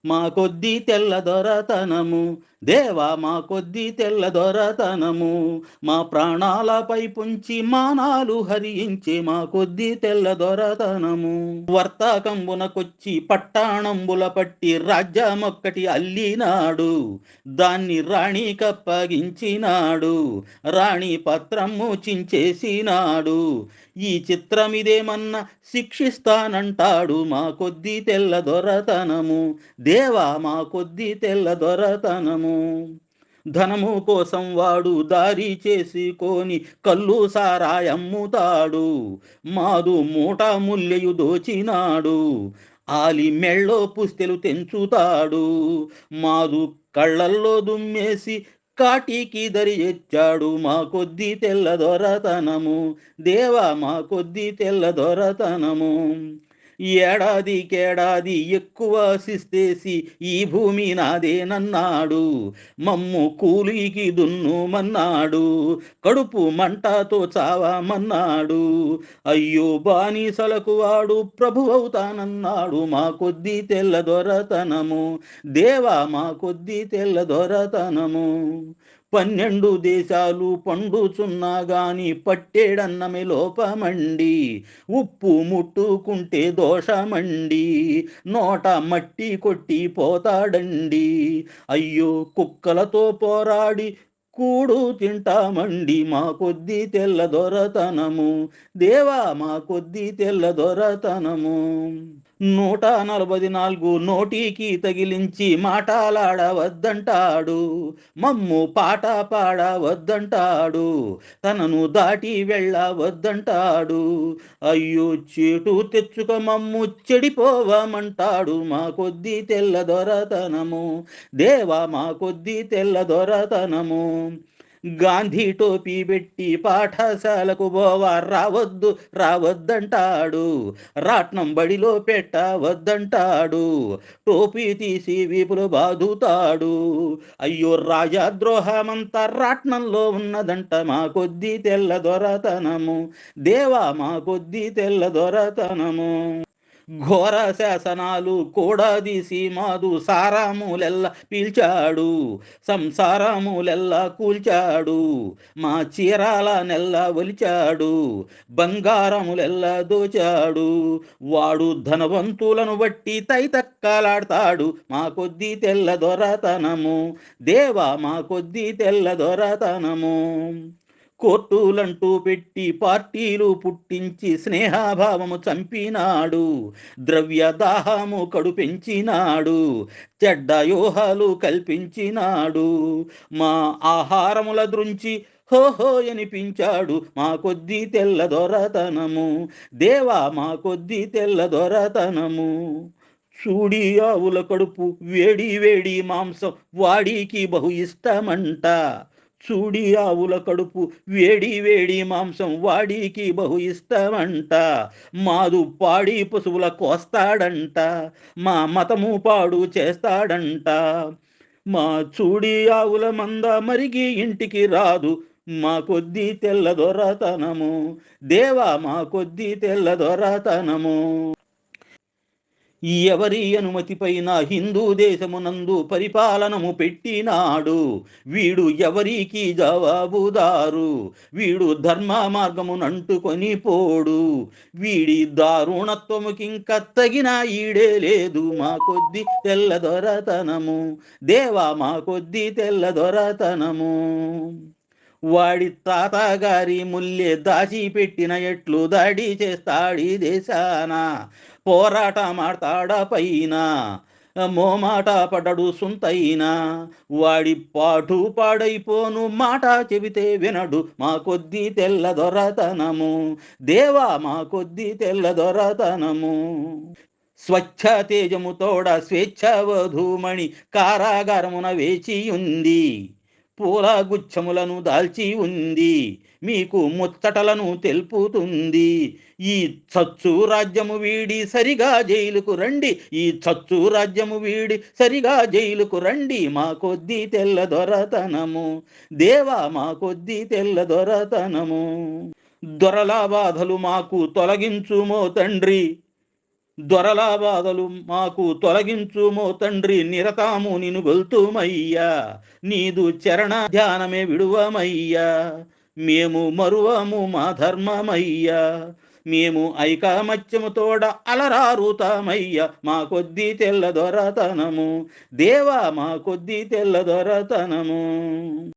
మా కొద్దీ తెల్ల దొరతనము, దేవా మా కొద్దీ తెల్ల దొరతనము, మా ప్రాణాలపై పుంచి మానాలు హరించే మా కొద్దీ తెల్ల దొరతనము. వర్తకంబునకొచ్చి పట్టాణంబుల పట్టి రాజ్యమొక్కటి అల్లినాడు, దాన్ని రాణి కప్పగించినాడు, రాణి పత్రము చించేసినాడు. ఈ చిత్రమిదేమన్నా శిక్షిస్తానంటాడు మా కొద్దీ తెల్ల దొరతనము, దేవా మా కొద్దీ తెల్ల దొరతనము. ధనము కోసం వాడు దారి చేసుకొని కళ్ళు సారాయమ్ముతాడు, మాదు మూట ముల్లెయు దోచినాడు, ఆలి మెళ్ళో పుస్తెలు తెంచుతాడు, మాదు కళ్ళల్లో దుమ్మేసి కాటికి దరి ఎచ్చాడు మా కొద్దీ తెల్ల దొరతనము, దేవా మా కొద్దీ తెల్ల దొరతనము. ఏడాదికేడాది ఎక్కువ శిస్తేసి ఈ భూమి నాదేనన్నాడు, మమ్ము కూలికి దున్నుమన్నాడు, కడుపు మంటతో చావమన్నాడు, అయ్యో బానిసలకు వాడు ప్రభువవుతానన్నాడు మా కొద్దీ తెల్ల దొరతనము, దేవా మా కొద్దీ తెల్ల దొరతనము. 12 దేశాలు పండుచున్నా గాని పట్టేడన్నమే లోపమండి, ఉప్పు ముట్టుకుంటే దోషమండి, నోట మట్టి కొట్టి పోతాడండి, అయ్యో కుక్కలతో పోరాడి కూడు తింటామండి మా కొద్దీ తెల్ల దొరతనము, దేవా మా కొద్దీ తెల్ల దొరతనము. 144 నోటికి తగిలించి మాటలాడవద్దంటాడు, మమ్ము పాట పాడవద్దంటాడు, తనను దాటి వెళ్ళవద్దంటాడు, అయ్యో చేటు తెచ్చుక మమ్ము చెడిపోవమంటాడు మా కొద్దీ తెల్ల దొరతనము, దేవా మా కొద్దీ తెల్ల దొరతనము. గాంధీ టోపీ పెట్టి పాఠశాలకు పోవా రావద్దు రావద్దంటాడు, రాట్నం బడిలో పెట్టవద్దంటాడు, టోపీ తీసి వీపులు బాదుతాడు, అయ్యో రాజద్రోహమంతా రాట్నంలో ఉన్నదంట మా కొద్దీ తెల్ల దొరతనము, దేవా మా కొద్దీ తెల్ల దొరతనము. ఘోర శాసనాలు కూడా తీసి మాదు సారాములెల్ల పీల్చాడు, సంసారములెల్లా కూల్చాడు, మా చీరాల నెల్ల ఒలిచాడు, బంగారములెల్లా దోచాడు, వాడు ధనవంతులను బట్టి తైతక్కలాడతాడు మా కొద్దీ తెల్ల దొరతనము, దేవా మా కొద్దీ తెల్ల దొరతనము. కోర్టులంటూ పెట్టి పార్టీలు పుట్టించి స్నేహభావము చంపినాడు, ద్రవ్య దాహము కడు పెంచినాడు, చెడ్డ వ్యూహాలు కల్పించినాడు, మా ఆహారముల దృంచి హోహో అనిపించాడు మా కొద్దీ తెల్ల దొరతనము, దేవా మా కొద్దీ తెల్ల దొరతనము. చూడి ఆవుల కడుపు వేడి వేడి మాంసం వాడికి బహు ఇష్టమంట, చూడి ఆవుల కడుపు వేడి వేడి మాంసం వాడికి బహు ఇష్టమంట, మాదు పాడి పశువుల కోస్తాడంట, మా మతము పాడు చేస్తాడంట, మా చూడి ఆవుల మంద మరిగి ఇంటికి రాదు మా కొద్దీ తెల్ల దొరతనము, దేవా మా కొద్దీ తెల్ల దొరతనము. ఎవరి అనుమతిపైన హిందూ దేశమునందు పరిపాలనము పెట్టినాడు, వీడు ఎవరికి జవాబుదారు, వీడు ధర్మ మార్గమునంటుకొని పోడు, వీడి దారుణత్వముకింక తగిన ఈడే లేదు మా కొద్దీ తెల్ల దొరతనము, దేవా మా కొద్దీ తెల్ల దొరతనము. వాడి తాతగారి ముల్లె దాచిపెట్టిన ఎట్లు దాడి చేస్తాడీ దేశాన, పోరాటమాడతాడ పైన మోమాట పడ్డడు సుంతైనా, వాడి పాటు పాడైపోను మాట చెబితే వినడు మా కొద్దీ తెల్ల దొరతనము, దేవా మా కొద్దీ తెల్ల దొరతనము. స్వచ్ఛ తేజముతోడ స్వేచ్ఛ వధూమణి కారాగారమున వేచియుంది, పూల గుచ్ఛములను దాల్చి ఉంది, మీకు ముచ్చటలను తెలుపుతుంది, ఈ చచ్చు రాజ్యము వీడి సరిగా జైలుకు రండి, ఈ చచ్చు రాజ్యము వీడి సరిగా జైలుకు రండి మా కొద్దీ తెల్ల దొరతనము, దేవా మా కొద్దీ తెల్ల దొరతనము. దొరల బాధలు మాకు తొలగించుమో తండ్రి, దొరల బాధలు మాకు తొలగించుమో తండ్రి, నిరతాము నిన్ను గొల్తుమయ్యా, నీదు చరణ ధ్యానమే విడువమయ్యా, మేము మరువము మా ధర్మమయ్యా, మేము ఐకమత్యముతోడ అలరారుతామయ్య, మా కొద్ది తెల్ల దొరతనము దేవా, మా కొద్ది తెల్ల దొరతనము.